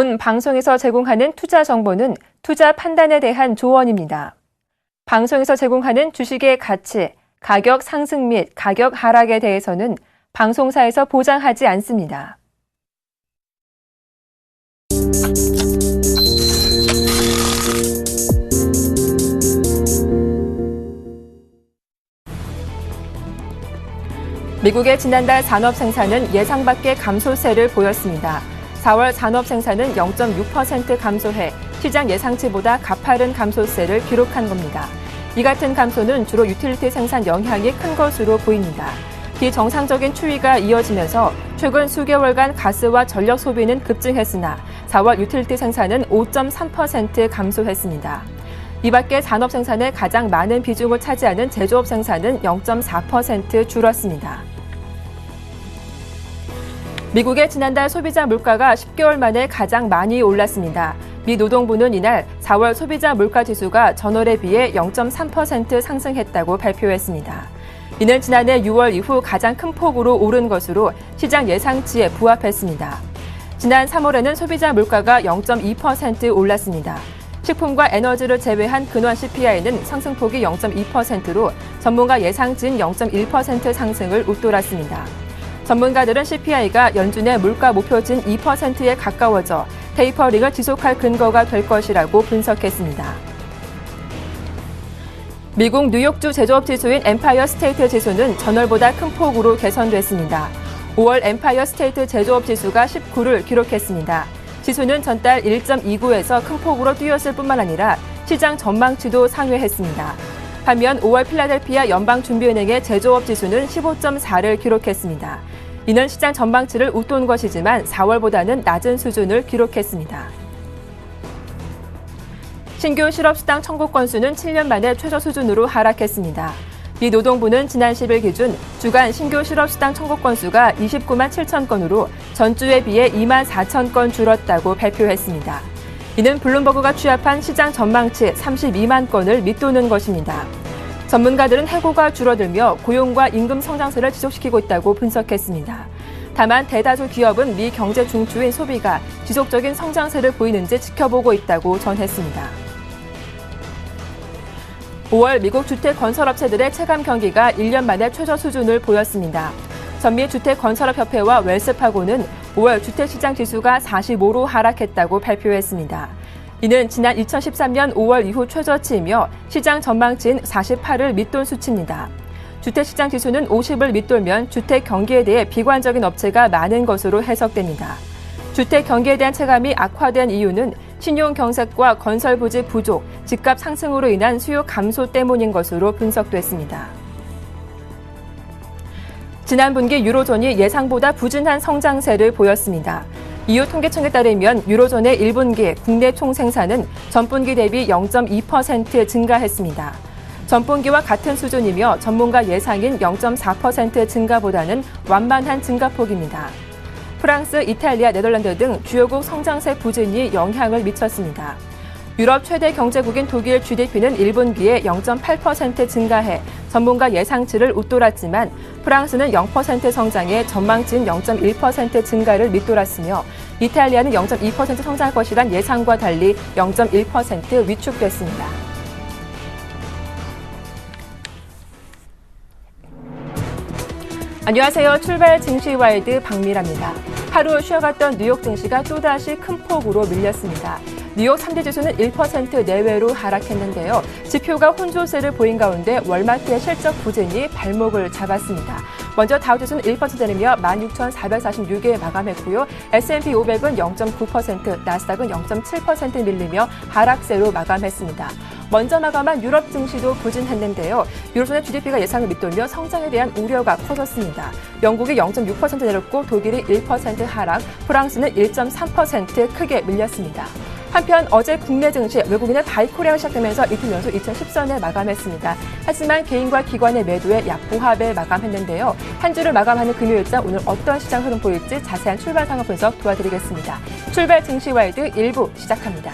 본 방송에서 제공하는 투자 정보는 투자 판단에 대한 조언입니다. 방송에서 제공하는 주식의 가치, 가격 상승 및 가격 하락에 대해서는 방송사에서 보장하지 않습니다. 미국의 지난달 산업 생산은 예상 밖의 감소세를 보였습니다. 4월 산업 생산은 0.6% 감소해 시장 예상치보다 가파른 감소세를 기록한 겁니다. 이 같은 감소는 주로 유틸리티 생산 영향이 큰 것으로 보입니다. 비정상적인 추이가 이어지면서 최근 수개월간 가스와 전력 소비는 급증했으나 4월 유틸리티 생산은 5.3% 감소했습니다. 이 밖에 산업 생산의 가장 많은 비중을 차지하는 제조업 생산은 0.4% 줄었습니다. 미국의 지난달 소비자 물가가 10개월 만에 가장 많이 올랐습니다. 미 노동부는 이날 4월 소비자 물가 지수가 전월에 비해 0.3% 상승했다고 발표했습니다. 이는 지난해 6월 이후 가장 큰 폭으로 오른 것으로 시장 예상치에 부합했습니다. 지난 3월에는 소비자 물가가 0.2% 올랐습니다. 식품과 에너지를 제외한 근원 CPI는 상승폭이 0.2%로 전문가 예상치인 0.1% 상승을 웃돌았습니다. 전문가들은 CPI가 연준의 물가 목표진 2%에 가까워져 테이퍼링을 지속할 근거가 될 것이라고 분석했습니다. 미국 뉴욕주 제조업 지수인 엠파이어 스테이트 지수는 전월보다 큰 폭으로 개선됐습니다. 5월 엠파이어 스테이트 제조업 지수가 19를 기록했습니다. 지수는 전달 1.29에서 큰 폭으로 뛰었을 뿐만 아니라 시장 전망치도 상회했습니다. 반면 5월 필라델피아 연방준비은행의 제조업 지수는 15.4를 기록했습니다. 이는 시장 전망치를 웃돈 것이지만 4월보다는 낮은 수준을 기록했습니다. 신규 실업수당 청구 건수는 7년 만에 최저 수준으로 하락했습니다. 미 노동부는 지난 10일 기준 주간 신규 실업수당 청구 건수가 29만 7천 건으로 전주에 비해 2만 4천 건 줄었다고 발표했습니다. 이는 블룸버그가 취합한 시장 전망치 32만 건을 밑도는 것입니다. 전문가들은 해고가 줄어들며 고용과 임금 성장세를 지속시키고 있다고 분석했습니다. 다만 대다수 기업은 미 경제 중추인 소비가 지속적인 성장세를 보이는지 지켜보고 있다고 전했습니다. 5월 미국 주택 건설업체들의 체감 경기가 1년 만에 최저 수준을 보였습니다. 전미 주택건설업협회와 웰스파고는 5월 주택시장 지수가 45로 하락했다고 발표했습니다. 이는 지난 2013년 5월 이후 최저치이며 시장 전망치인 48을 밑돌 수치입니다. 주택시장 지수는 50을 밑돌면 주택 경기에 대해 비관적인 업체가 많은 것으로 해석됩니다. 주택 경기에 대한 체감이 악화된 이유는 신용 경색과 건설 부지 부족, 집값 상승으로 인한 수요 감소 때문인 것으로 분석됐습니다. 지난 분기 유로존이 예상보다 부진한 성장세를 보였습니다. EU 통계청에 따르면 유로존의 1분기 국내 총생산은 전분기 대비 0.2% 증가했습니다. 전분기와 같은 수준이며 전문가 예상인 0.4% 증가보다는 완만한 증가폭입니다. 프랑스, 이탈리아, 네덜란드 등 주요국 성장세 부진이 영향을 미쳤습니다. 유럽 최대 경제국인 독일 GDP는 1분기에 0.8% 증가해 전문가 예상치를 웃돌았지만 프랑스는 0% 성장에 전망치인 0.1% 증가를 밑돌았으며 이탈리아는 0.2% 성장할 것이란 예상과 달리 0.1% 위축됐습니다. 안녕하세요. 출발 증시와이드 박미라입니다. 하루 쉬어갔던 뉴욕 증시가 또다시 큰 폭으로 밀렸습니다. 뉴욕 3대 지수는 1% 내외로 하락했는데요. 지표가 혼조세를 보인 가운데 월마트의 실적 부진이 발목을 잡았습니다. 먼저 다우지수는 1% 내리며 16,446에 마감했고요. S&P 500은 0.9%, 나스닥은 0.7% 밀리며 하락세로 마감했습니다. 먼저 마감한 유럽 증시도 부진했는데요. 유로존의 GDP가 예상을 밑돌며 성장에 대한 우려가 커졌습니다. 영국이 0.6% 내렸고 독일이 1% 하락, 프랑스는 1.3% 크게 밀렸습니다. 한편 어제 국내 증시 외국인의 바이코리아가 시작되면서 이틀 연속 2010선에 마감했습니다. 하지만 개인과 기관의 매도에 약보합에 마감했는데요. 한 주를 마감하는 금요일자 오늘 어떤 시장 흐름 보일지 자세한 출발 상황 분석 도와드리겠습니다. 출발 증시와이드 1부 시작합니다.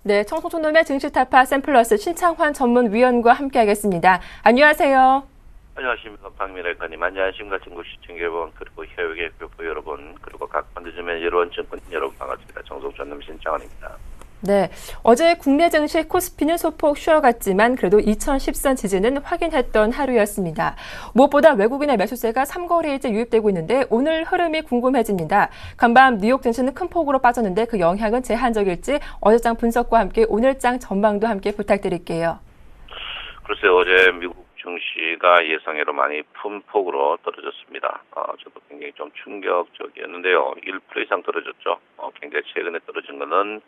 네, 청송촌놈의 증시타파 샘플러스 신창환 전문위원과 함께하겠습니다. 안녕하세요. 안녕하십니까. 박미래카님. 안녕하십니까. 전국 시청자 여러분, 그리고 해외계 교포 여러분, 그리고 각 반드시면 여러분, 정권 여러분 반갑습니다. 정송촌놈 신창환입니다. 네, 어제 국내 증시 코스피는 소폭 쉬어갔지만 그래도 2010선 지지는 확인했던 하루였습니다. 무엇보다 외국인의 매수세가 3거래일째 유입되고 있는데 오늘 흐름이 궁금해집니다. 간밤 뉴욕 증시는 큰 폭으로 빠졌는데 그 영향은 제한적일지 어제장 분석과 함께 오늘장 전망도 함께 부탁드릴게요. 글쎄요, 어제 미국 증시가 예상외로 많이 큰 폭으로 떨어졌습니다. 저도 굉장히 좀 충격적이었는데요. 1% 이상 떨어졌죠. 굉장히 최근에 떨어진 거는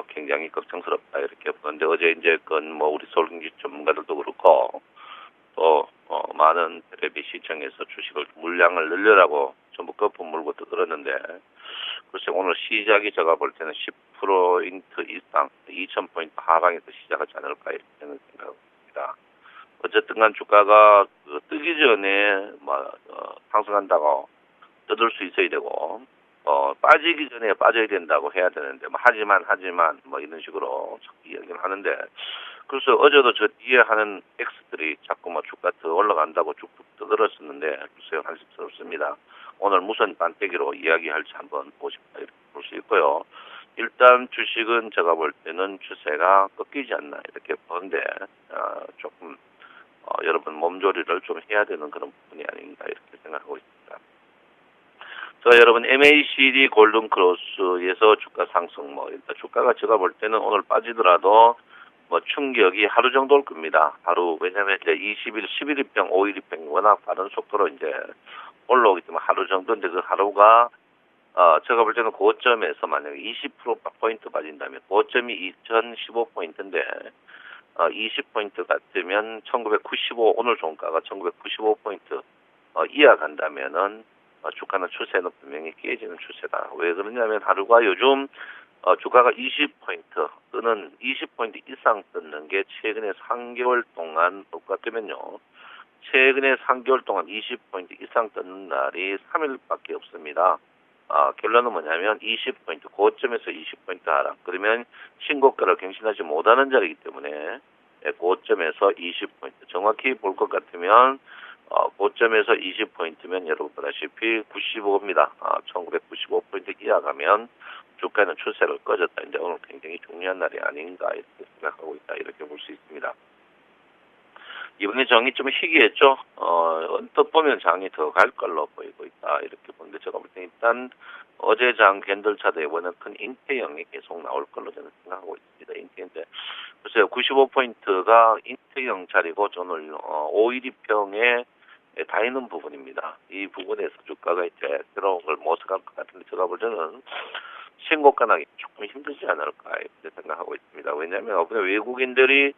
굉장히 걱정스럽다 이렇게 보는데 어제 이제 우리 서울경제 전문가들도 그렇고 또 많은 텔레비 시청에서 주식을 물량을 늘려라고 전부 거품 물고 떠들었는데 글쎄 오늘 시작이 제가 볼 때는 10% 이상 2,000포인트 하방에서 시작하지 않을까 이렇게 생각합니다. 어쨌든 간 주가가 뜨기 전에 상승한다고 떠들 수 있어야 되고 빠지기 전에 빠져야 된다고 해야 되는데, 하지만, 이런 식으로 자꾸 이야기를 하는데, 그래서 어제도 저 뒤에 하는 X들이 자꾸 주가 더 올라간다고 쭉쭉 떠들었었는데, 글쎄요, 한심스럽습니다. 오늘 무슨 반대기로 이야기할지 한번 보십시오. 이렇게 볼 수 있고요. 일단 주식은 제가 볼 때는 추세가 꺾이지 않나, 이렇게 보는데, 조금, 여러분 몸조리를 좀 해야 되는 그런 부분이 아닌가, 이렇게 생각하고 있습니다. 자, 여러분, MACD 골든크로스에서 주가 상승, 일단 주가가 제가 볼 때는 오늘 빠지더라도, 충격이 하루 정도 올 겁니다. 하루, 왜냐면 이제 20일, 11일평, 5일평 워낙 빠른 속도로 이제 올라오기 때문에 하루 정도인데 그 하루가, 제가 볼 때는 고점에서 만약에 20%포인트 빠진다면, 고점이 2015포인트인데, 20포인트 같으면 1995, 오늘 종가가 1995포인트, 이하 간다면은, 주가는 추세는 분명히 깨지는 추세다. 왜 그러냐면 하루가 요즘 주가가 20포인트 또는 20포인트 이상 떴는 게 최근에 3개월 동안 똑같으면요. 최근에 3개월 동안 20포인트 이상 떴는 날이 3일밖에 없습니다. 결론은 뭐냐면 20포인트, 고점에서 20포인트 하락. 그러면 신고가를 갱신하지 못하는 자리이기 때문에 고점에서 20포인트. 정확히 볼 것 같으면 고점에서 20포인트면 여러분 보다시피 95입니다. 1995포인트 이하 가면 주가는 추세를 꺼졌다. 이제 오늘 굉장히 중요한 날이 아닌가 이렇게 생각하고 있다. 이렇게 볼 수 있습니다. 이번에 장이 좀 희귀했죠. 언뜻 보면 장이 더 갈 걸로 보이고 있다. 이렇게 보는데 제가 볼 때 일단 어제 장 캔들 차트에 보면 큰 잉태형이 계속 나올 걸로 저는 생각하고 있습니다. 잉태인데 글쎄요. 95포인트가 잉태형 자리고 오늘 5일이평에 다 있는 부분입니다. 이 부분에서 주가가 이제 새로운 걸 모색할 것 같은데 제가 볼 때는 신고가 나기 조금 힘들지 않을까 이렇게 생각하고 있습니다. 왜냐하면 외국인들이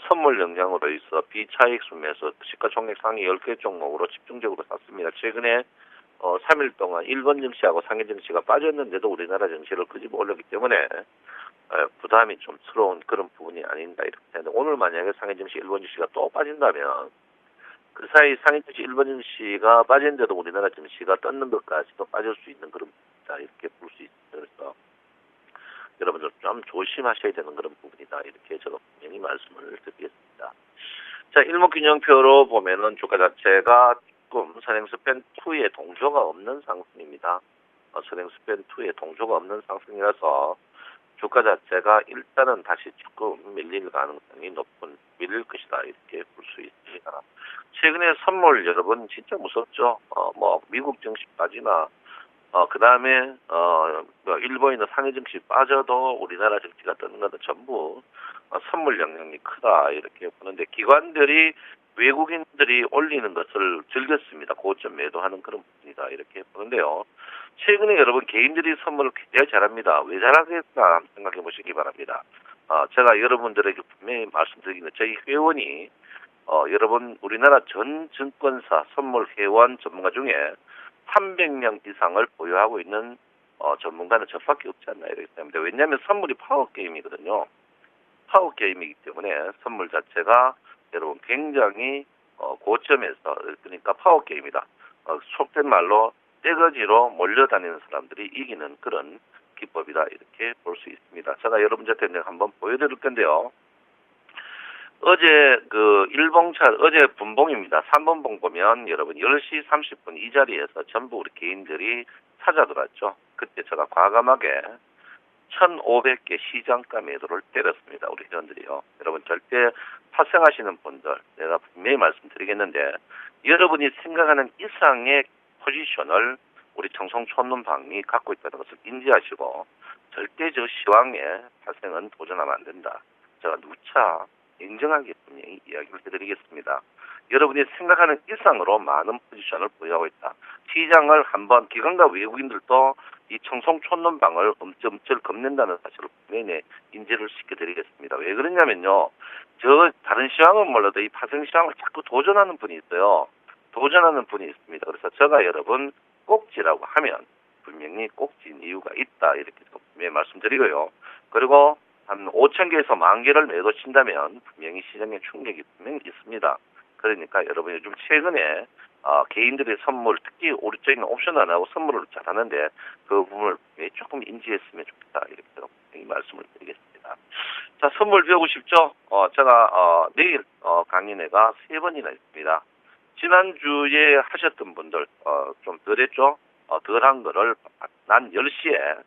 선물 영향으로 있어 비차익 순매수 시가총액 상위 10개 종목으로 집중적으로 샀습니다. 최근에 3일 동안 일본 증시하고 상해 증시가 빠졌는데도 우리나라 증시를 끄집어 올렸기 때문에 부담이 좀 스러운 그런 부분이 아닌가 이렇게 생각합니다. 오늘 만약에 상해 증시, 일본 증시가 또 빠진다면 그 사이 상해 증시, 일본 증시가 빠졌는데도 우리나라 증시가 떴는 것까지도 빠질 수 있는 그런 부분이다 이렇게 볼 수 있습니다. 그래서 여러분들 좀 조심하셔야 되는 그런 부분이다 이렇게 제가 분명히 말씀을 드리겠습니다. 자, 일목균형표로 보면은 주가 자체가 조금 선행스팬2의 동조가 없는 상승입니다. 선행스팬2의 동조가 없는 상승이라서 주가 자체가 일단은 다시 조금 밀릴 가능성이 밀릴 것이다 이렇게 볼 수 있습니다. 최근에 선물 여러분 진짜 무섭죠. 미국 증시까지나 그 다음에 일본이나 상해 증시 빠져도 우리나라 증시가 뜨는 것은 전부 선물 영향이 크다 이렇게 보는데 기관들이 외국인들이 올리는 것을 즐겼습니다. 고점 매도하는 그런 부분이다 이렇게 보는데요. 최근에 여러분 개인들이 선물을 굉장히 잘합니다. 왜 잘하겠나 생각해 보시기 바랍니다. 제가 여러분들에게 분명히 말씀드리는 저희 회원이 여러분 우리나라 전 증권사 선물 회원 전문가 중에 300명 이상을 보유하고 있는 전문가는 저밖에 없지 않나 이렇게 생각합니다. 왜냐하면 선물이 파워게임이거든요. 파워게임이기 때문에 선물 자체가 여러분 굉장히 고점에서 그러니까 파워게임이다. 속된 말로 떼거지로 몰려다니는 사람들이 이기는 그런 기법이다 이렇게 볼 수 있습니다. 제가 여러분한테 한번 보여드릴 건데요. 어제 일봉차 어제 분봉입니다. 3번봉 보면 여러분 10시 30분 이 자리에서 전부 우리 개인들이 찾아들었죠. 그때 제가 과감하게 1,500개 시장가 매도를 때렸습니다. 우리 회원들이요. 여러분 절대 파생하시는 분들 내가 분명히 말씀드리겠는데 여러분이 생각하는 이상의 포지션을 우리 청송촌눈방이 갖고 있다는 것을 인지하시고 절대 저 시황에 파생은 도전하면 안 된다. 제가 누차 인정하게 분명히 이야기를 해드리겠습니다. 여러분이 생각하는 이상으로 많은 포지션을 보유하고 있다. 시장을 한번 기관과 외국인들도 이 청송촌눈방을 엄청 겁낸다는 사실을 분명히 인지를 시켜드리겠습니다. 왜 그러냐면요. 저 다른 시황은 몰라도 이 파생 시황을 자꾸 도전하는 분이 있어요. 도전하는 분이 있습니다. 그래서 제가 여러분 꼭지라고 하면 분명히 꼭지인 이유가 있다. 이렇게 분명히 말씀드리고요. 그리고 한 5,000개에서 10,000개를 매도 친다면 분명히 시장에 충격이 분명히 있습니다. 그러니까 여러분 요즘 최근에 개인들의 선물, 특히 우리 저희는 옵션 안 하고 선물을 잘하는데 그 부분을 조금 인지했으면 좋겠다. 이렇게 분명히 말씀을 드리겠습니다. 자, 선물 배우고 싶죠? 제가 내일 강의회가 3번이나 있습니다. 지난주에 하셨던 분들 좀 덜했죠? 덜한 거를 난 10시에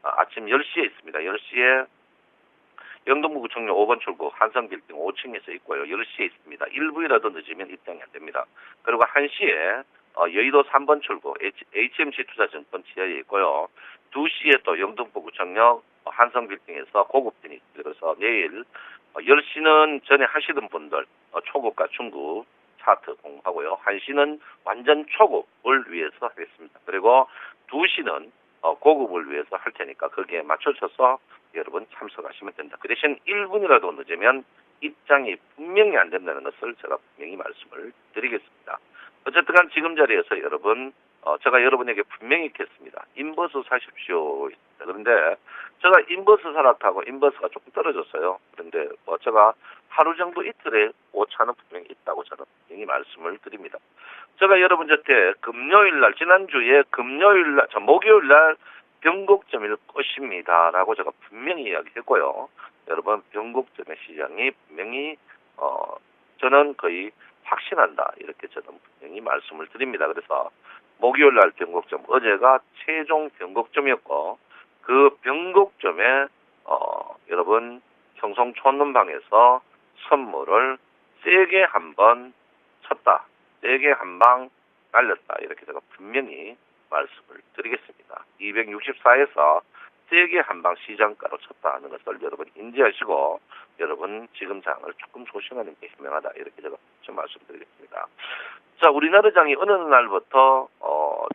아침 10시에 있습니다. 10시에 영등포구청역 5번 출구 한성빌딩 5층에서 있고요. 10시에 있습니다. 1분이라도 늦으면 입장이 안 됩니다. 그리고 1시에 여의도 3번 출구 HMC 투자증권 지하에 있고요. 2시에 또 영등포구청역 한성빌딩에서 고급진이 있습니다. 그래서 내일 10시는 전에 하시던 분들 초급과 중급 차트 공부하고요. 1시는 완전 초급을 위해서 하겠습니다. 그리고 2시는 고급을 위해서 할 테니까 거기에 맞춰져서 여러분 참석하시면 된다. 그 대신 1분이라도 늦으면 입장이 분명히 안 된다는 것을 제가 분명히 말씀을 드리겠습니다. 어쨌든 간 지금 자리에서 여러분 제가 여러분에게 분명히 있겠습니다. 인버스 사십시오. 그런데 제가 인버스 사라고 인버스가 조금 떨어졌어요. 그런데 제가 하루 정도 이틀에 오차는 분명히 있다고 저는 분명히 말씀을 드립니다. 제가 여러분 곁에 금요일날 지난주에 금요일날 목요일날 변곡점일 것입니다라고 제가 분명히 이야기했고요. 여러분 변곡점의 시장이 분명히 저는 거의 확신한다 이렇게 저는 분명히 말씀을 드립니다. 그래서 목요일날 변곡점 어제가 최종 변곡점이었고 그 변곡점에 여러분 청송촌눈방에서 선물을 세게 한번 쳤다. 세게 한 방 날렸다. 이렇게 제가 분명히 말씀을 드리겠습니다. 264에서 세게 한 방 시장가로 쳤다 하는 것을 여러분 인지하시고 여러분 지금 장을 조금 조심하는 게 현명하다. 이렇게 제가 좀 말씀드리겠습니다. 자, 우리나라 장이 어느 날부터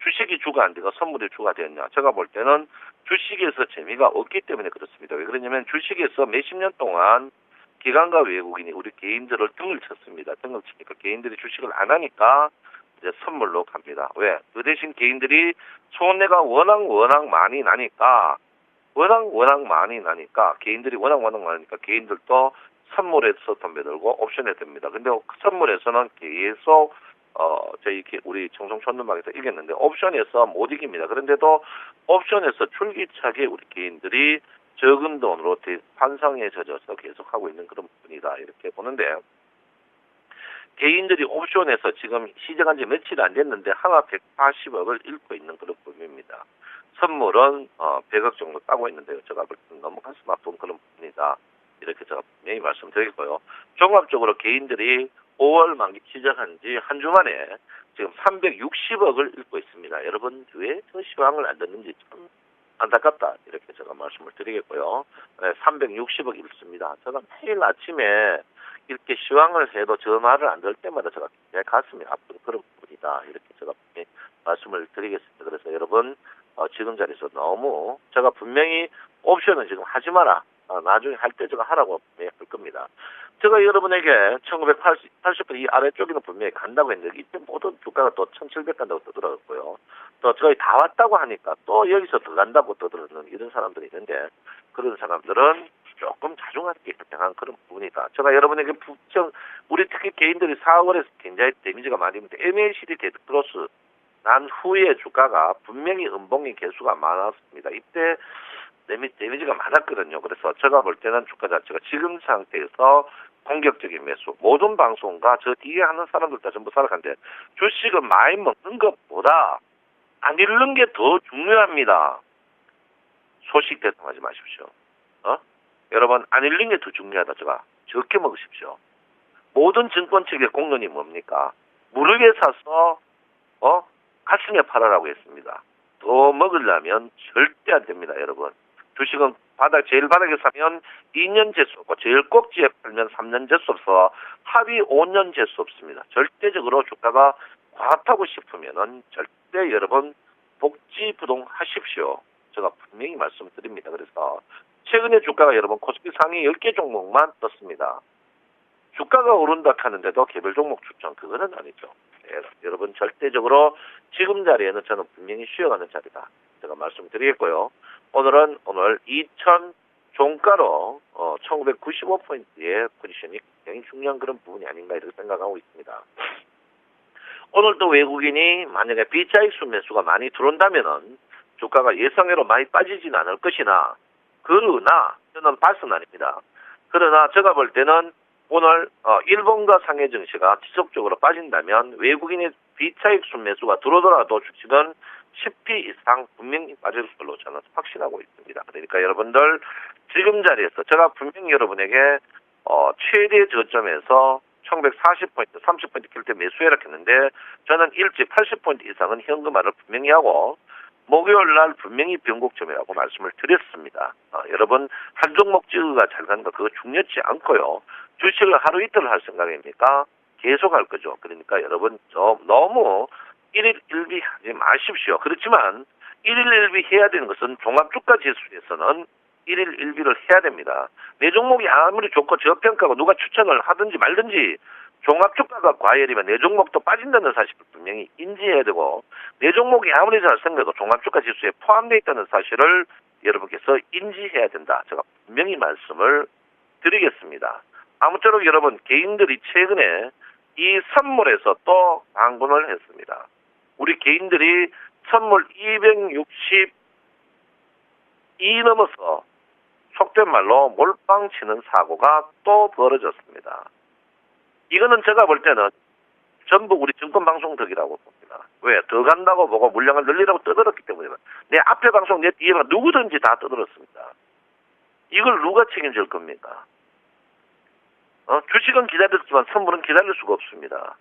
주식이 주가 안 되고 선물이 주가 되었냐. 제가 볼 때는 주식에서 재미가 없기 때문에 그렇습니다. 왜 그러냐면 주식에서 몇십 년 동안 기관과 외국인이 우리 개인들을 등을 쳤습니다. 등을 치니까 개인들이 주식을 안 하니까 이제 선물로 갑니다. 왜? 그 대신 개인들이 손해가 워낙 많이 나니까 개인들이 워낙 많으니까 개인들도 선물에서 덤벼 들고 옵션에 듭니다. 근데 그 선물에서는 계속 저희 우리 청송촌눈방에서 이겼는데 옵션에서 못 이깁니다. 그런데도 옵션에서 줄기차게 우리 개인들이 적은 돈으로 환상에 젖어서 계속하고 있는 그런 부분이다. 이렇게 보는데 개인들이 옵션에서 지금 시작한 지 며칠 안 됐는데 하나 180억을 잃고 있는 그런 부분입니다. 선물은 100억 정도 따고 있는데요. 제가 볼 때는 너무 가슴 아픈 그런 부분이다. 이렇게 제가 분명히 말씀드리고요. 종합적으로 개인들이 5월 만기 시작한 지 한 주 만에 지금 360억을 잃고 있습니다. 여러분 왜 저 시황을 안 듣는지 참 안타깝다. 이렇게 제가 말씀을 드리겠고요. 360억 잃습니다. 제가 매일 아침에 이렇게 시황을 해도 저 말을 안 들을 때마다 제가 내 가슴이 아픈 그런 부분이다. 이렇게 제가 말씀을 드리겠습니다. 그래서 여러분 지금 자리에서 너무 제가 분명히 옵션은 지금 하지 마라. 나중에 할 때 제가 하라고 할 겁니다. 제가 여러분에게 1980분 이 아래쪽에는 분명히 간다고 했는데 이때 모든 주가가 또 1700 간다고 떠들었고요. 또 저희 다 왔다고 하니까 또 여기서 더 간다고 떠들었는 이런 사람들이 있는데 그런 사람들은 조금 자중하게 결정한 그런 부분이다. 제가 여러분에게 우리 특히 개인들이 4월에서 굉장히 데미지가 많이 있는데 MACD 데드크로스 난 후에 주가가 분명히 음봉인 개수가 많았습니다. 이때 데미지가 많았거든요. 그래서 제가 볼 때는 주가 자체가 지금 상태에서 공격적인 매수. 모든 방송과 저 뒤에 하는 사람들 다 전부 살아간데 주식은 많이 먹는 것보다 안 잃는 게 더 중요합니다. 소식 대통하지 마십시오. 여러분 안 잃는 게 더 중요하다. 제가 적게 먹으십시오. 모든 증권 측의 공론이 뭡니까? 무르게 사서 가슴에 팔아라고 했습니다. 더 먹으려면 절대 안 됩니다, 여러분. 주식은 제일 바닥에 사면 2년 재수 없고 제일 꼭지에 팔면 3년 재수 없어 합의 5년 재수 없습니다. 절대적으로 주가가 과하다고 싶으면은 절대 여러분 복지부동 하십시오. 제가 분명히 말씀드립니다. 그래서 최근에 주가가 여러분 코스피 상위 10개 종목만 떴습니다. 주가가 오른다 하는데도 개별 종목 추천 그거는 아니죠. 네, 여러분 절대적으로 지금 자리에는 저는 분명히 쉬어가는 자리다. 제가 말씀드리겠고요. 오늘 2000 종가로 1995포인트의 포지션이 굉장히 중요한 그런 부분이 아닌가 이렇게 생각하고 있습니다. 오늘도 외국인이 만약에 비차익 순매수가 많이 들어온다면은 주가가 예상외로 많이 빠지진 않을 것이나 그러나 저는 발선 아닙니다. 그러나 제가 볼 때는 오늘 일본과 상해 증시가 지속적으로 빠진다면 외국인의 비차익 순매수가 들어오더라도 주식은 10p 이상 분명히 빠질 걸로 저는 확신하고 있습니다. 그러니까 여러분들 지금 자리에서 제가 분명히 여러분에게 최대 저점에서 1140포인트, 30포인트 길 때 매수해라 했는데 저는 일찍 80포인트 이상은 현금화를 분명히 하고 목요일 날 분명히 변곡점이라고 말씀을 드렸습니다. 여러분 한 종목 찌그가 잘 가는 거 그거 중요치 않고요. 주식을 하루 이틀 할 생각입니까? 계속 할 거죠. 그러니까 여러분 너무 1일 1비 하지 마십시오. 그렇지만 1일 1비 해야 되는 것은 종합주가 지수에서는 1일 1비를 해야 됩니다. 내 종목이 아무리 좋고 저평가고 누가 추천을 하든지 말든지 종합주가가 과열이면 내 종목도 빠진다는 사실을 분명히 인지해야 되고 내 종목이 아무리 잘 생겨도 종합주가 지수에 포함되어 있다는 사실을 여러분께서 인지해야 된다. 제가 분명히 말씀을 드리겠습니다. 아무쪼록 여러분 개인들이 최근에 이 선물에서 또 방문을 했습니다. 우리 개인들이 선물 262 넘어서 속된 말로 몰빵 치는 사고가 또 벌어졌습니다. 이거는 제가 볼 때는 전부 우리 증권방송 덕이라고 봅니다. 왜? 더 간다고 보고 물량을 늘리라고 떠들었기 때문에 내 앞에 방송 내 뒤에 누구든지 다 떠들었습니다. 이걸 누가 책임질 겁니까? 주식은 기다렸지만 선물은 기다릴 수가 없습니다.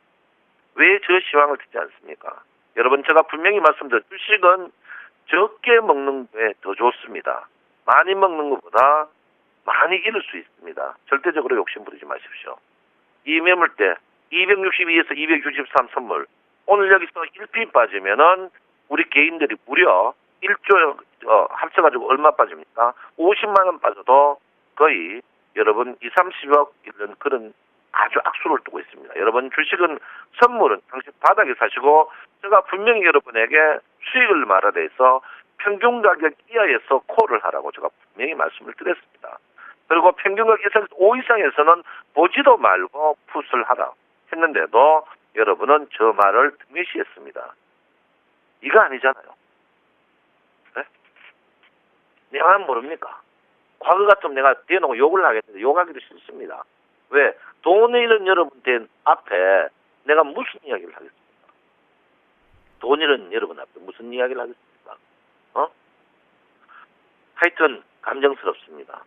왜 저 시황을 듣지 않습니까? 여러분 제가 분명히 말씀드린 주식은 적게 먹는 게 더 좋습니다. 많이 먹는 것보다 많이 잃을 수 있습니다. 절대적으로 욕심 부리지 마십시오. 이 매물대 262에서 263 선물 오늘 여기서 1피 빠지면은 우리 개인들이 무려 1조 합쳐가지고 얼마 빠집니까? 50만 원 빠져도 거의 여러분 2, 30억 이런 그런 아주 악수를 두고 있습니다. 여러분 주식은 선물은 당신 바닥에 사시고 제가 분명히 여러분에게 수익을 말하되 해서 평균 가격 이하에서 콜을 하라고 제가 분명히 말씀을 드렸습니다. 그리고 평균 가격 5 이상에서는 보지도 말고 풋을 하라 했는데도 여러분은 저 말을 등외시했습니다. 이거 아니잖아요. 네? 내가 모릅니까? 과거 같으면 내가 대놓고 욕을 하겠는데 욕하기도 싫습니다. 왜? 돈을 잃은 여러분들 앞에 내가 무슨 이야기를 하겠습니까? 돈 잃은 여러분 앞에 무슨 이야기를 하겠습니까? 하여튼 감정스럽습니다.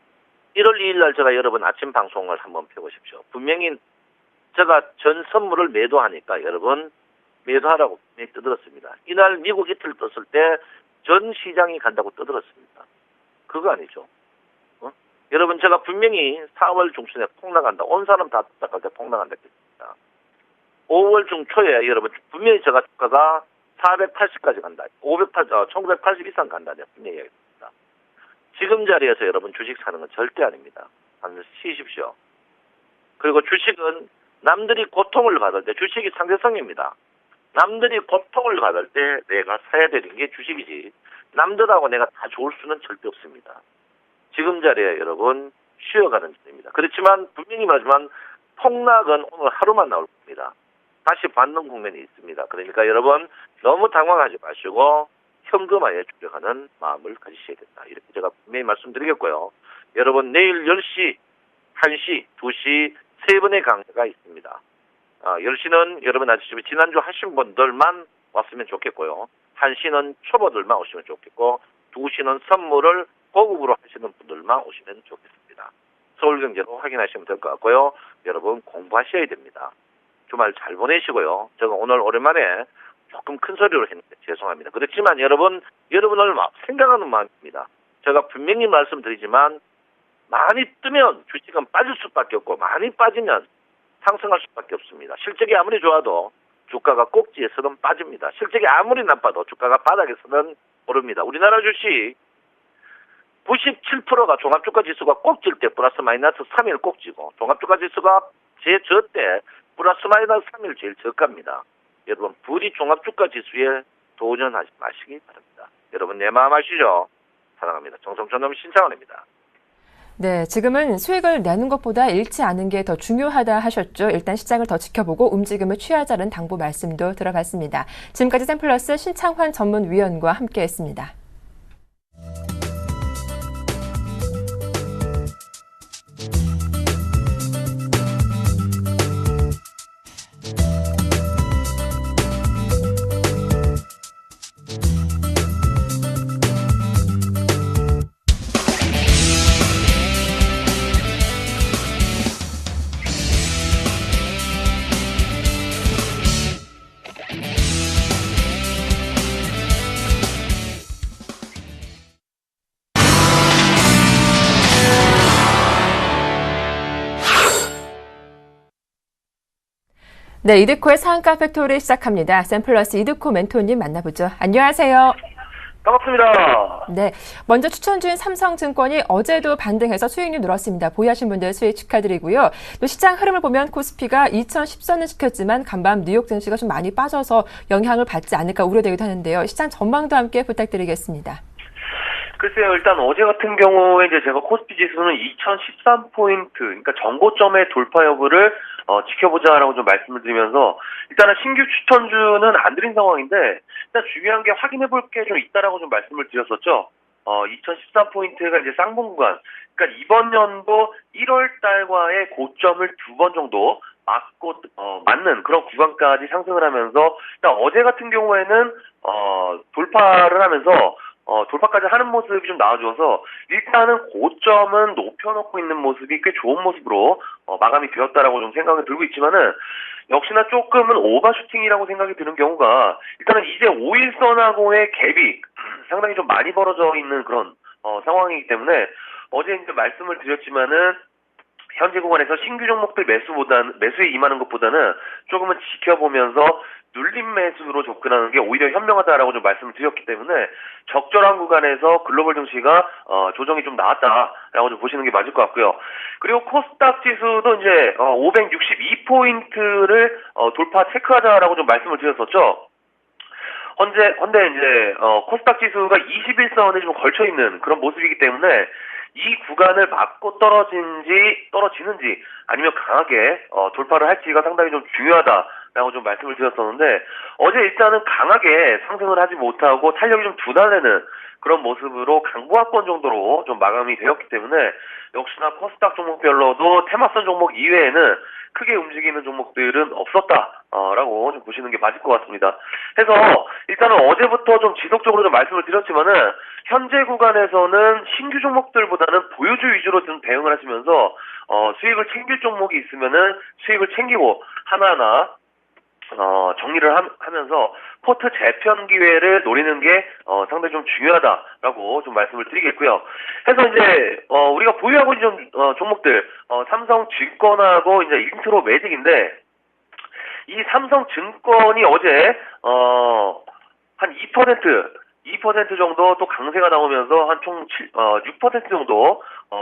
1월 2일 날 제가 여러분 아침 방송을 한번 펴보십시오. 분명히 제가 전 선물을 매도하니까 여러분 매도하라고 분명히 떠들었습니다. 이날 미국 이틀 떴을 때 전 시장이 간다고 떠들었습니다. 그거 아니죠. 여러분 제가 분명히 4월 중순에 폭락한다. 온 사람 다 떴다 때 폭락한다 했습니다. 5월 중초에 여러분 분명히 제가 주가가 480까지 간다. 1980 이상 간다. 분명히 얘기했습니다. 지금 자리에서 여러분 주식 사는 건 절대 아닙니다. 한번 쉬십시오. 그리고 주식은 남들이 고통을 받을 때 주식이 상대성입니다. 남들이 고통을 받을 때 내가 사야 되는 게 주식이지 남들하고 내가 다 좋을 수는 절대 없습니다. 지금 자리에 여러분 쉬어가는 자리입니다. 그렇지만 분명히 말하지만 폭락은 오늘 하루만 나올 겁니다. 다시 받는 국면이 있습니다. 그러니까 여러분 너무 당황하지 마시고 현금화에 주력하는 마음을 가지셔야 된다. 이렇게 제가 분명히 말씀드리겠고요. 여러분 내일 10시, 1시, 2시 세 번의 강의가 있습니다. 10시는 여러분 아시지만 지난주 하신 분들만 왔으면 좋겠고요. 1시는 초보들만 오시면 좋겠고 2시는 선물을 고급으로 하시는 분들만 오시면 좋겠습니다. 서울경제로 확인하시면 될 것 같고요. 여러분 공부하셔야 됩니다. 주말 잘 보내시고요. 제가 오늘 오랜만에 조금 큰 소리로 했는데 죄송합니다. 그렇지만 여러분을 생각하는 마음입니다. 제가 분명히 말씀드리지만 많이 뜨면 주식은 빠질 수밖에 없고 많이 빠지면 상승할 수밖에 없습니다. 실적이 아무리 좋아도 주가가 꼭지에서는 빠집니다. 실적이 아무리 나빠도 주가가 바닥에서는 오릅니다. 우리나라 주식 97%가 종합주가지수가 꼭질 때 플러스 마이너스 3일 꼭지고 종합주가지수가 제저 때 플러스 마이너스 3일 제일 저가입니다. 여러분 부디 종합주가지수에 도전하지 마시기 바랍니다. 여러분 내 마음 아시죠? 사랑합니다. 정성천놈 신창원입니다. 네, 지금은 수익을 내는 것보다 잃지 않은 게 더 중요하다 하셨죠. 일단 시장을 더 지켜보고 움직임을 취하자는 당부 말씀도 들어갔습니다. 지금까지 샘플러스 신창환 전문위원과 함께했습니다. 네, 이드코의 상한가 팩토리 시작합니다. 샘플러스 이드코 멘토님 만나보죠. 안녕하세요. 반갑습니다. 네, 먼저 추천 주인 삼성증권이 어제도 반등해서 수익률 늘었습니다. 보유하신 분들 수익 축하드리고요. 또 시장 흐름을 보면 코스피가 2010선을 지켰지만 간밤 뉴욕 증시가 좀 많이 빠져서 영향을 받지 않을까 우려되기도 하는데요. 시장 전망도 함께 부탁드리겠습니다. 글쎄요, 일단 어제 같은 경우에 이제 제가 코스피 지수는 2013포인트, 그러니까 전고점의 돌파 여부를 지켜보자라고 좀 말씀을 드리면서 일단은 신규 추천주는 안 드린 상황인데 일단 중요한 게 확인해 볼 게 좀 있다라고 좀 말씀을 드렸었죠. 2013포인트가 이제 쌍봉 구간, 그러니까 이번 연도 1월 달과의 고점을 2번 정도 맞는 그런 구간까지 상승을 하면서 일단 어제 같은 경우에는 돌파를 하면서 돌파까지 하는 모습이 좀 나와줘서 일단은 고점은 높여놓고 있는 모습이 꽤 좋은 모습으로 마감이 되었다라고 좀 생각이 들고 있지만은 역시나 조금은 오버슈팅이라고 생각이 드는 경우가 일단은 이제 5일선하고의 갭이 상당히 좀 많이 벌어져 있는 그런 상황이기 때문에 어제 이제 말씀을 드렸지만은 현재 구간에서 신규 종목들 매수에 임하는 것보다는 조금은 지켜보면서 눌림 매수로 접근하는 게 오히려 현명하다라고 좀 말씀을 드렸기 때문에 적절한 구간에서 글로벌 증시가 조정이 좀 나왔다라고 좀 보시는 게 맞을 것 같고요. 그리고 코스닥 지수도 이제 562포인트를 돌파 체크하자라고 좀 말씀을 드렸었죠. 현재 이제 코스닥 지수가 21선에 좀 걸쳐 있는 그런 모습이기 때문에 이 구간을 맞고 떨어지는지 아니면 강하게 돌파를 할지가 상당히 좀 중요하다라고 좀 말씀을 드렸었는데 어제 일단은 강하게 상승을 하지 못하고 탄력이 좀 둔화되는 그런 모습으로 강보합권 정도로 좀 마감이 되었기 때문에 역시나 코스닥 종목별로도 테마선 종목 이외에는 크게 움직이는 종목들은 없었다라고 좀 보시는 게 맞을 것 같습니다. 해서 일단은 어제부터 좀 지속적으로 좀 말씀을 드렸지만은 현재 구간에서는 신규 종목들보다는 보유주 위주로 좀 대응을 하시면서 수익을 챙길 종목이 있으면은 수익을 챙기고 하나하나 정리를 하면서 포트 재편 기회를 노리는 게 상당히 좀 중요하다라고 좀 말씀을 드리겠고요. 해서 이제 우리가 보유하고 있는 종목들 삼성증권하고 이제 인트로 매직인데 이 삼성증권이 어제 한 2% 정도 또 강세가 나오면서 한 총 6% 정도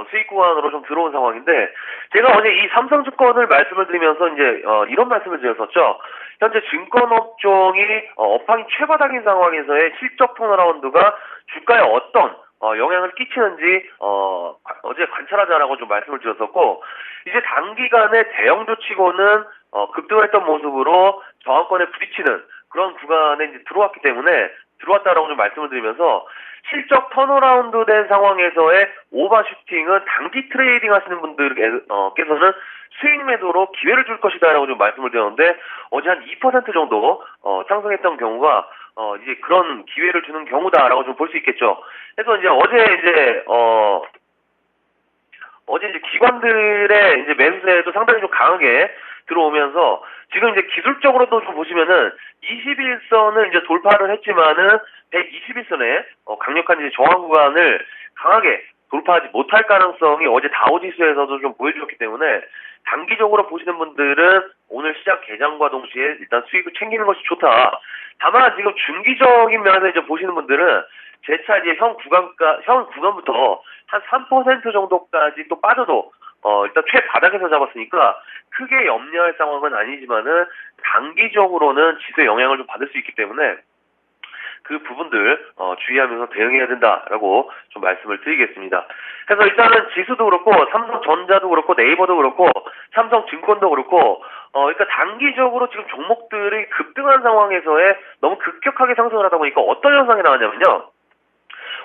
수익 구간으로 좀 들어온 상황인데 제가 어제 이 삼성증권을 말씀을 드리면서 이제 이런 말씀을 드렸었죠. 현재 증권업종이 업황이 최바닥인 상황에서의 실적 턴어라운드가 주가에 어떤 영향을 끼치는지 어제 관찰하자라고 좀 말씀을 드렸었고 이제 단기간에 대형주 치고는 급등했던 모습으로 저항권에 부딪히는 그런 구간에 이제 들어왔기 때문에 들어왔다라고 좀 말씀을 드리면서 실적 턴어라운드 된 상황에서의 오버슈팅은 단기 트레이딩 하시는 분들께서는 수익 매도로 기회를 줄 것이다라고 좀 말씀을 드렸는데 어제 한 2% 정도 상승했던 경우가 이제 그런 기회를 주는 경우다라고 좀 볼 수 있겠죠. 그래서 이제 어제 이제 기관들의 이제 매수세도 상당히 좀 강하게 들어오면서 지금 이제 기술적으로도 좀 보시면은 21선을 이제 돌파를 했지만은 121선에 강력한 이제 저항 구간을 강하게 돌파하지 못할 가능성이 어제 다우지수에서도 좀 보여주었기 때문에 단기적으로 보시는 분들은 오늘 시장 개장과 동시에 일단 수익을 챙기는 것이 좋다. 다만 지금 중기적인 면에서 이제 보시는 분들은 재차 이제 현 구간부터 한 3% 정도까지 또 빠져도 일단 최바닥에서 잡았으니까 크게 염려할 상황은 아니지만은 단기적으로는 지수에 영향을 좀 받을 수 있기 때문에 그 부분들 주의하면서 대응해야 된다라고 좀 말씀을 드리겠습니다. 그래서 일단은 지수도 그렇고 삼성전자도 그렇고 네이버도 그렇고 삼성증권도 그렇고 그러니까 단기적으로 지금 종목들이 급등한 상황에서의 너무 급격하게 상승을 하다 보니까 어떤 현상이 나왔냐면요.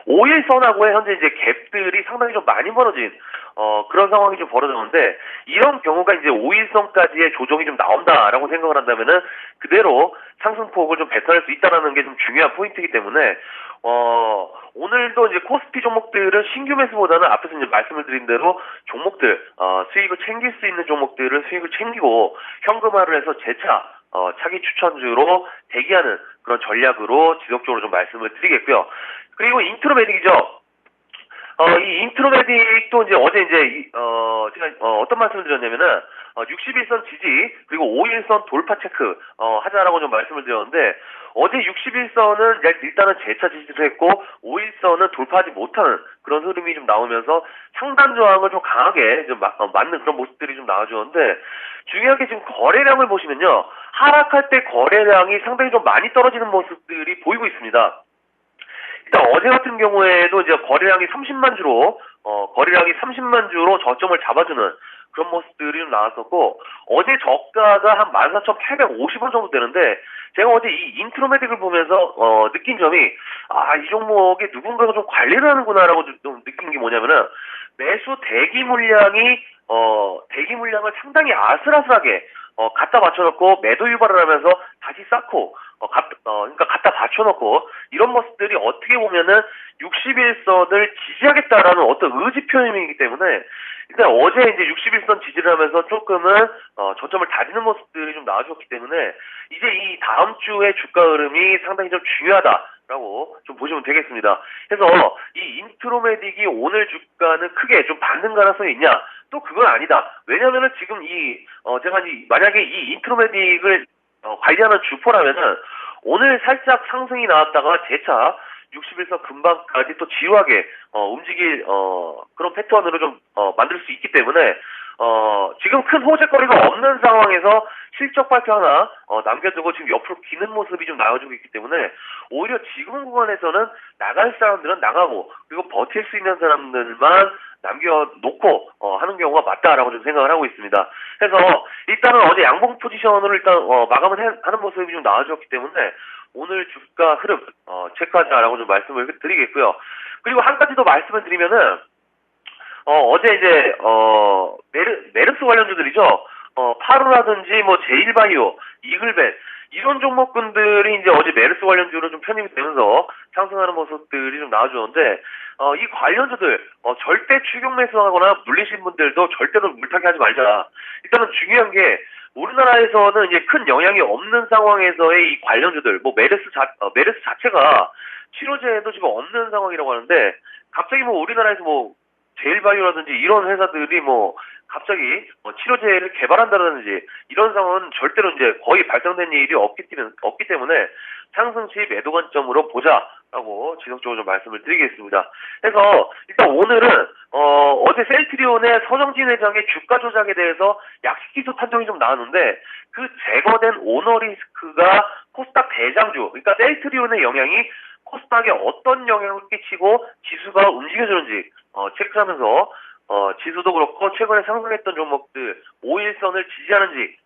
5일선하고의 현재 이제 갭들이 상당히 좀 많이 벌어진 그런 상황이 좀 벌어졌는데 이런 경우가 이제 5일선까지의 조정이 좀 나온다라고 생각을 한다면은 그대로 상승폭을 좀 배설할 수 있다라는 게 좀 중요한 포인트이기 때문에 오늘도 이제 코스피 종목들은 신규 매수보다는 앞에서 이제 말씀을 드린 대로 종목들 수익을 챙길 수 있는 종목들은 수익을 챙기고 현금화를 해서 재차 차기 추천주로 대기하는 그런 전략으로 지속적으로 좀 말씀을 드리겠고요. 그리고 인트로메딕이죠. 이 인트로메딕도 이제 어제 이제 제가 어떤 말씀을 드렸냐면은 61선 지지 그리고 5일선 돌파 체크 하자라고 좀 말씀을 드렸는데 어제 61선은 일단은 재차 지지를 했고 5일선은 돌파하지 못하는 그런 흐름이 좀 나오면서 상단 저항을 좀 강하게 좀 맞는 그런 모습들이 좀 나와주는데 중요한 게 지금 거래량을 보시면요 하락할 때 거래량이 상당히 좀 많이 떨어지는 모습들이 보이고 있습니다. 일단 어제 같은 경우에도 이제 거래량이 30만 주로 저점을 잡아주는 그런 모습들이 좀 나왔었고 어제 저가가 한 14,850원 정도 되는데 제가 어제 이 인트로메딕을 보면서 느낀 점이 이 종목에 누군가가 좀 관리를 하는구나라고 좀 느낀 게 뭐냐면은 매수 대기 물량을 상당히 아슬아슬하게 갖다 받쳐놓고 매도 유발을 하면서 다시 쌓고 그러니까 갖다 받쳐놓고 이런 모습들이 어떻게 보면은 61선을 지지하겠다라는 어떤 의지 표현이기 때문에 일단 어제 이제 61선 지지를 하면서 조금은 저점을 다지는 모습들이 좀 나와줬기 때문에 이제 이 다음 주의 주가 흐름이 상당히 좀 중요하다라고 좀 보시면 되겠습니다. 그래서 이 인트로메딕이 오늘 주가는 크게 좀 받는 가능성이 있냐? 또 그건 아니다. 왜냐면은 지금 제가 만약에 이 인트로메딕을 관리하는 주포라면은 오늘 살짝 상승이 나왔다가 재차 61선 근방까지 또 지루하게 움직일 그런 패턴으로 좀 만들 수 있기 때문에 지금 큰 호재거리가 없는 상황에서 실적 발표 하나 남겨두고 지금 옆으로 기는 모습이 좀 나와주고 있기 때문에 오히려 지금 구간에서는 나갈 사람들은 나가고 그리고 버틸 수 있는 사람들만 남겨놓고 하는 경우가 맞다라고 좀 생각을 하고 있습니다. 그래서 일단은 어제 양봉 포지션으로 일단 마감을 하는 모습이 좀 나와줬기 때문에 오늘 주가 흐름 체크하자라고 좀 말씀을 드리겠고요. 그리고 한 가지 더 말씀을 드리면은 어제 이제 메르스 관련주들이죠. 파루라든지 뭐 제일바이오, 이글벳 이런 종목군들이 이제 어제 메르스 관련주로 좀 편입이 되면서 상승하는 모습들이 좀 나와주는데 이 관련주들 절대 추격 매수하거나 물리신 분들도 절대로 물타기 하지 말자. 일단은 중요한 게 우리나라에서는 이제 큰 영향이 없는 상황에서의 이 관련주들, 뭐 메르스 자체가 치료제도 지금 없는 상황이라고 하는데 갑자기 뭐 우리나라에서 뭐 제일바이오라든지 이런 회사들이 뭐 갑자기 치료제를 개발한다든지 이런 상황은 절대로 이제 거의 발생된 일이 없기 때문에 상승 시 매도 관점으로 보자라고 지속적으로 좀 말씀을 드리겠습니다. 그래서 일단 오늘은 어제 셀트리온의 서정진 회장의 주가 조작에 대해서 약식 기소 판정이 좀 나왔는데 그 제거된 오너 리스크가 코스닥 대장주, 그러니까 셀트리온의 영향이 코스닥에 어떤 영향을 끼치고 지수가 움직여주는지 체크하면서 지수도 그렇고 최근에 상승했던 종목들 5일선을 지지하는지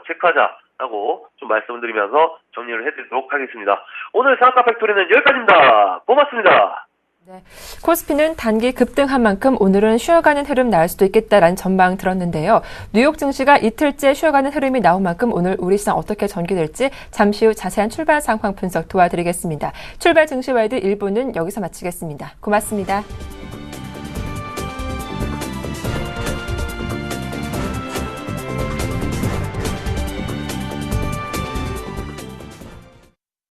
체크하자 라고 좀 말씀을 드리면서 정리를 해드리도록 하겠습니다. 오늘 상한가 팩토리는 여기까지입니다. 고맙습니다. 네. 코스피는 단기 급등한 만큼 오늘은 쉬어가는 흐름 나올 수도 있겠다라는 전망 들었는데요. 뉴욕 증시가 이틀째 쉬어가는 흐름이 나온 만큼 오늘 우리 시장 어떻게 전개될지 잠시 후 자세한 출발 상황 분석 도와드리겠습니다. 출발 증시 와이드 1부는 여기서 마치겠습니다. 고맙습니다.